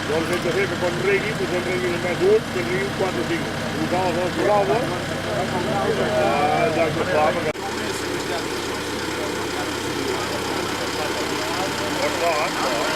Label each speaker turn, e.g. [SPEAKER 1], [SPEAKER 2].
[SPEAKER 1] Yo le dije que con Reggae, pues el Reggae es más duro que el Reggae 4-5. Usamos dos grados. Dank u wel.